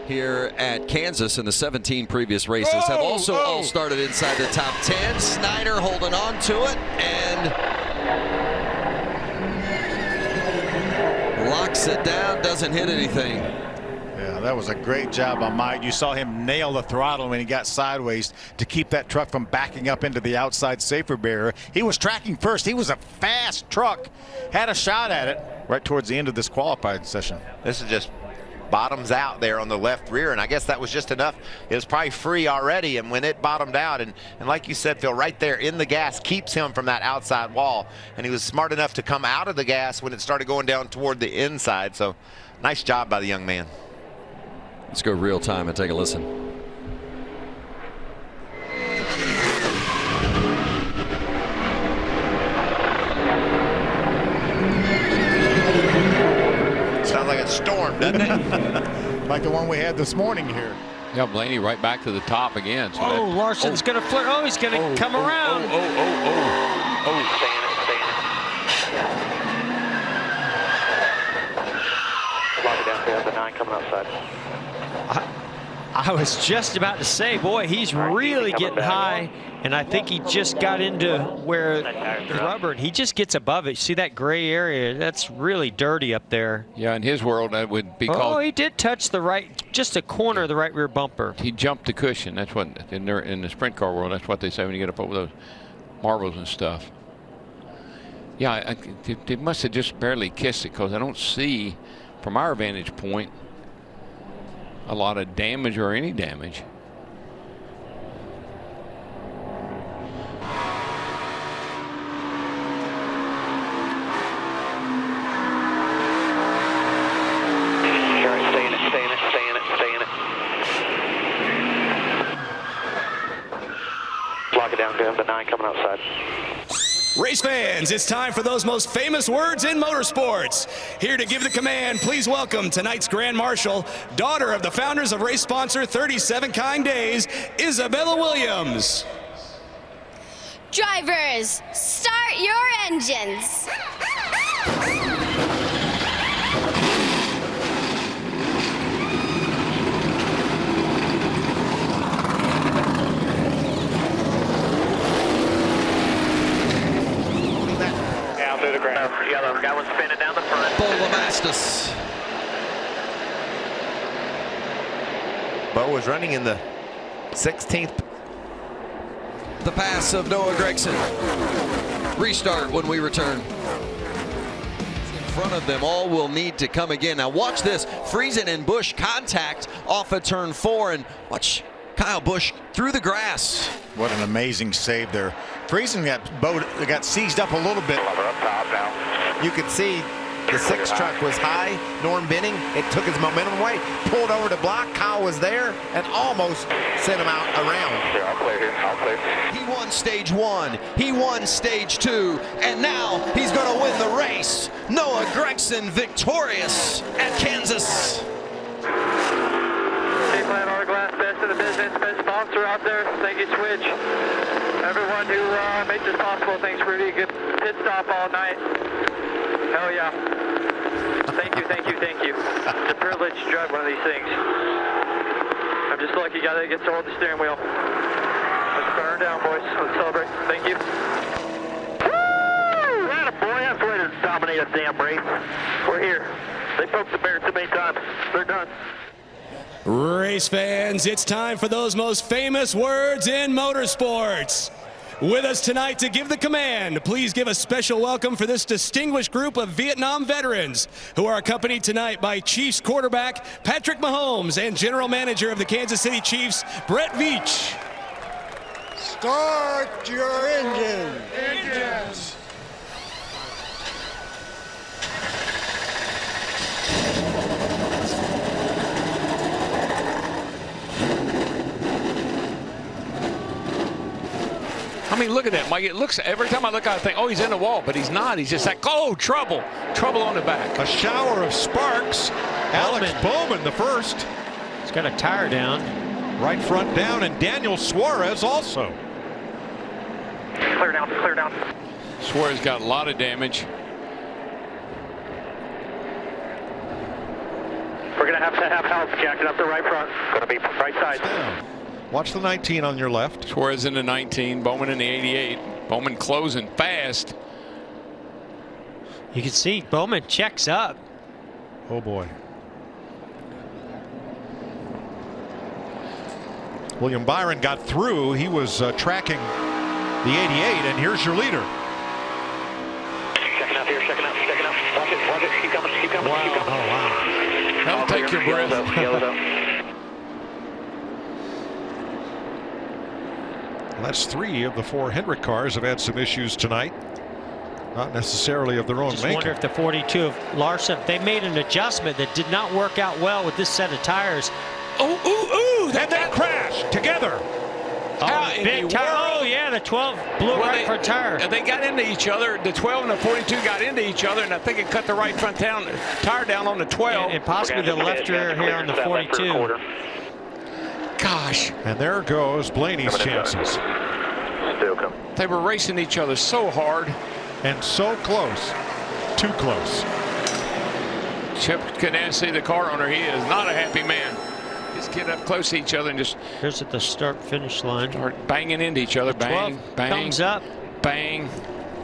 here at Kansas in the 17 previous races have also all started inside the top 10. Snyder holding on to it and locks it down, doesn't hit anything. Yeah, that was a great job on Mike. You saw him nail the throttle when he got sideways to keep that truck from backing up into the outside safer barrier. He was tracking first. He was a fast truck. Had a shot at it right towards the end of this qualifying session. This is just bottoms out there on the left rear, and I guess that was just enough. It was probably free already, and when it bottomed out, and like you said, Phil, right there in the gas keeps him from that outside wall, and he was smart enough to come out of the gas when it started going down toward the inside. So nice job by the young man. Let's go real time and take a listen. Sounds like a storm, doesn't it? Like the one we had this morning here. Yeah, Blaney right back to the top again. So Larson's going to flirt. Oh, he's going to come around. Lock it down there, the 9 coming outside. I was just about to say, boy, he's really getting high, and I think he just got into where the rubber, and he just gets above it. See that gray area? That's really dirty up there. Yeah, in his world, that would be called. Oh, he did touch the right, just a corner of the right rear bumper. He jumped the cushion. That's what, in the sprint car world, that's what they say when you get up over those marbles and stuff. Yeah, they must have just barely kissed it, because I don't see, from our vantage point, a lot of damage or any damage. Stay in it. Lock it down, the 9 coming outside. Race fans, it's time for those most famous words in motorsports. Here to give the command, please welcome tonight's Grand Marshal, daughter of the founders of race sponsor 37 Kind Days, Isabella Williams. Drivers, start your engines. Through the ground. Yellow, got one spinning down the front. Bolamastis. Bo was running in the 16th. The pass of Noah Gragson. Restart when we return. In front of them, all will need to come again. Now watch this. Friesen and Busch contact off of turn 4, and watch Kyle Busch through the grass. What an amazing save there. Friesen got seized up a little bit. You could see the 6 truck was high. Norm Benning, it took his momentum away, pulled over to block. Kyle was there and almost sent him out around. Here, I'll clear here. I'll clear. He won stage 1, he won stage 2, and now he's going to win the race. Noah Gragson victorious at Kansas. K-Plan Hourglass, best in the business, best sponsor out there. Thank you, Switch. Everyone who made this possible, thanks, Rudy. Good pit stop all night. Hell yeah. Thank you. It's a privilege to drive one of these things. I'm just a lucky guy that gets to hold the steering wheel. Let's burn down, boys. Let's celebrate. Thank you. Woo! Attaboy, that's the way to dominate a damn race. We're here. They poked the bear too many times. They're done. Race fans, it's time for those most famous words in motorsports. With us tonight to give the command, please give a special welcome for this distinguished group of Vietnam veterans who are accompanied tonight by Chiefs quarterback Patrick Mahomes and general manager of the Kansas City Chiefs, Brett Veach. Start your engines. I mean, look at that, Mike. It looks, every time I look, I think, oh, he's in the wall, but he's not. He's just like, oh, trouble on the back. A shower of sparks. Alex Bowman, the first. He's got a tire down. Right front down, and Daniel Suarez also. Clear down. Suarez got a lot of damage. We're going to have help jacking up the right front. Going to be right side. Watch the 19 on your left. Torres in the 19, Bowman in the 88. Bowman closing fast. You can see Bowman checks up. Oh boy. William Byron got through. He was tracking the 88, and here's your leader. Checking up here, checking up. Watch it, keep coming, keep coming. Oh, wow. That'll take your breath. Well, that's 3 of the 4 Hendrick cars have had some issues tonight. Not necessarily of their own Just making. wonder if the 42 of Larson, they made an adjustment that did not work out well with this set of tires. And they crashed together. How in Big the tire. world? Oh, yeah, the 12 blew right front tire. They got into each other. The 12 and the 42 got into each other, and I think it cut the right front tire down on the 12. And possibly the left rear here on the 42. Gosh. And there goes Blaney's chances. Still coming. They were racing each other so hard. And so close. Too close. Chip Ganassi, the car owner, he is not a happy man. Just get up close to each other and just Here's at the start-finish line. start banging into each other. Bang, 12 bang, comes up. bang.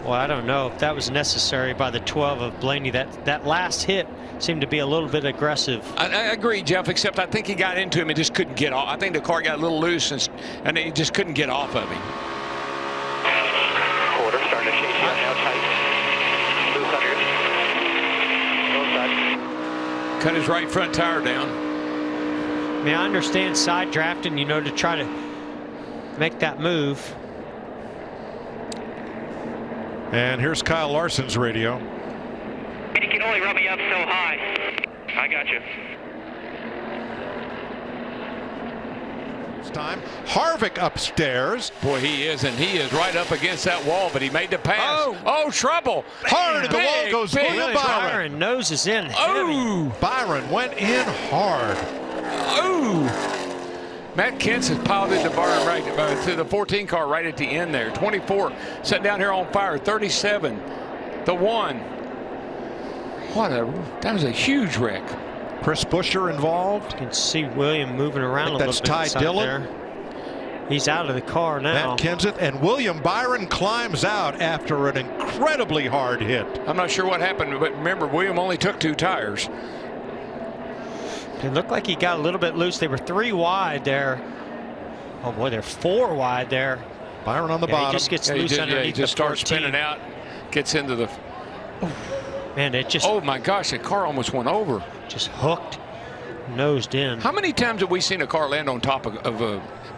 Well, I don't know if that was necessary by the 12 of Blaney. That last hit seemed to be a little bit aggressive. I agree, Jeff, except I think he got into him and just couldn't get off. I think the car got a little loose and he just couldn't get off of him. Quarter starting to change now tight. Loose under. Cut his right front tire down. I mean, I understand side drafting, you know, to try to make that move. And here's Kyle Larson's radio. You can only run me up so high. I got you. It's time. Harvick upstairs. Boy, he is, and he is right up against that wall, but he made the pass. Oh, trouble. Hard, the wall goes William Byron. Byron noses in heavy. Oh, Byron went in hard. oh. Matt Kent's has piled into Byron right to the 14 car right at the end there. 24 set down here on fire. 37, the 1. That was a huge wreck. Chris Buescher involved. You can see William moving around a little That's bit. Ty inside Dillon. there. He's out of the car now. Matt Kenseth and William Byron climbs out after an incredibly hard hit. I'm not sure what happened, but remember, William only took 2 tires. It looked like he got a little bit loose. They were 3 wide there. Oh boy, they're 4 wide there. Byron on the He bottom. just gets loose underneath he just the starts 14. spinning out, gets into the. Man, it just Oh my gosh, the car almost went over. just hooked, nosed in. How many times have we seen a car land on top of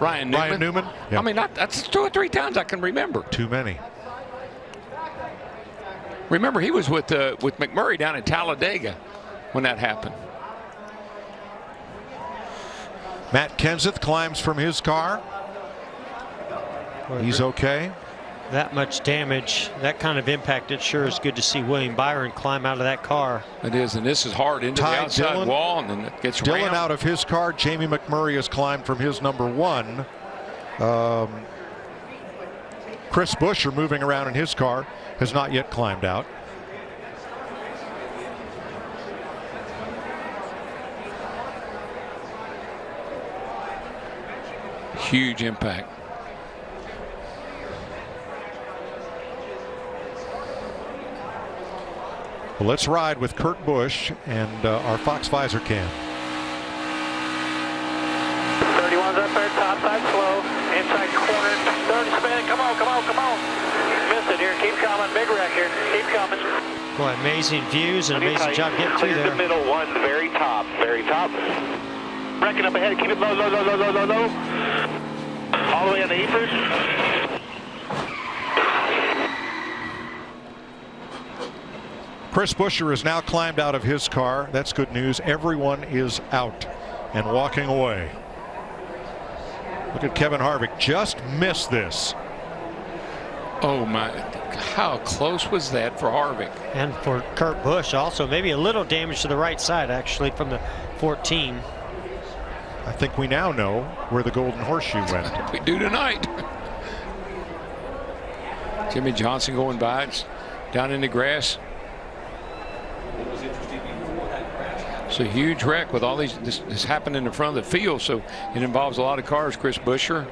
Ryan Newman? Ryan Newman? Yeah. I mean, that's 2 or 3 times I can remember. Too many. Remember, he was with McMurray down in Talladega when that happened. Matt Kenseth climbs from his car. He's okay. That much damage, that kind of impact, it sure is good to see William Byron climb out of that car. It is, and this is hard into Ty the outside Dillon. wall, and then it gets Dillon rammed. out of his car. Jamie McMurray has climbed from his number 1. Chris Buescher moving around in his car has not yet climbed out. Huge impact. Well, let's ride with Kurt Busch and our Fox Visor cam. 31's up there, top side slow, inside corner, 30 spin, come on. Missed it here, keep coming, big wreck here, keep coming. Boy, amazing views and amazing job getting through Clear the there. middle one, very top. Wrecking up ahead, keep it low. All the way on the Eepers. Chris Buescher has now climbed out of his car. That's good news. Everyone is out and walking away. Look at Kevin Harvick. Just missed this. Oh my, how close was that for Harvick? And for Kurt Busch also, maybe a little damage to the right side actually from the 14. I think we now know where the Golden Horseshoe went. We do tonight. Jimmy Johnson going by, it's down in the grass. It's a huge wreck with all these. This happened in the front of the field, so it involves a lot of cars. Chris Buescher.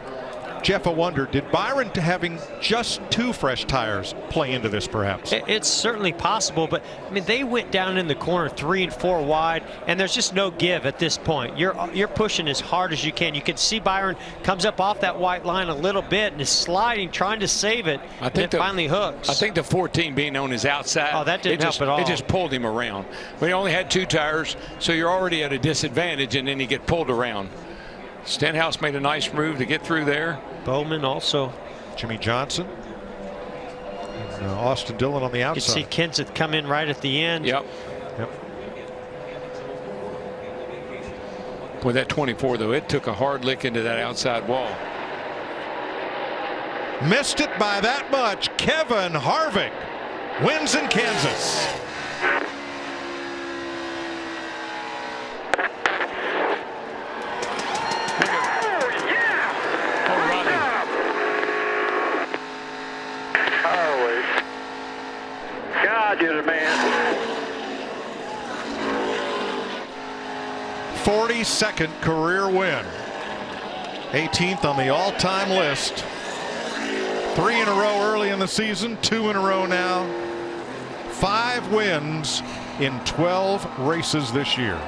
Jeff, I wonder, did Byron having just 2 fresh tires play into this perhaps? It's certainly possible, but I mean, they went down in the corner 3 and 4 wide, and there's just no give at this point. You're pushing as hard as you can. You can see Byron comes up off that white line a little bit and is sliding, trying to save it, and it finally hooks. I think the 14 being on his outside, oh, that didn't help at all. It just pulled him around. We only had 2 tires, so you're already at a disadvantage, and then you get pulled around. Stenhouse made a nice move to get through there. Bowman also. Jimmy Johnson. And, Austin Dillon on the outside. You can see Kenseth come in right at the end. Yep. Boy, that 24, though, it took a hard lick into that outside wall. Missed it by that much. Kevin Harvick wins in Kansas. God, you're the man. 42nd career win. 18th on the all-time list. 3 in a row early in the season, 2 in a row now. 5 wins in 12 races this year.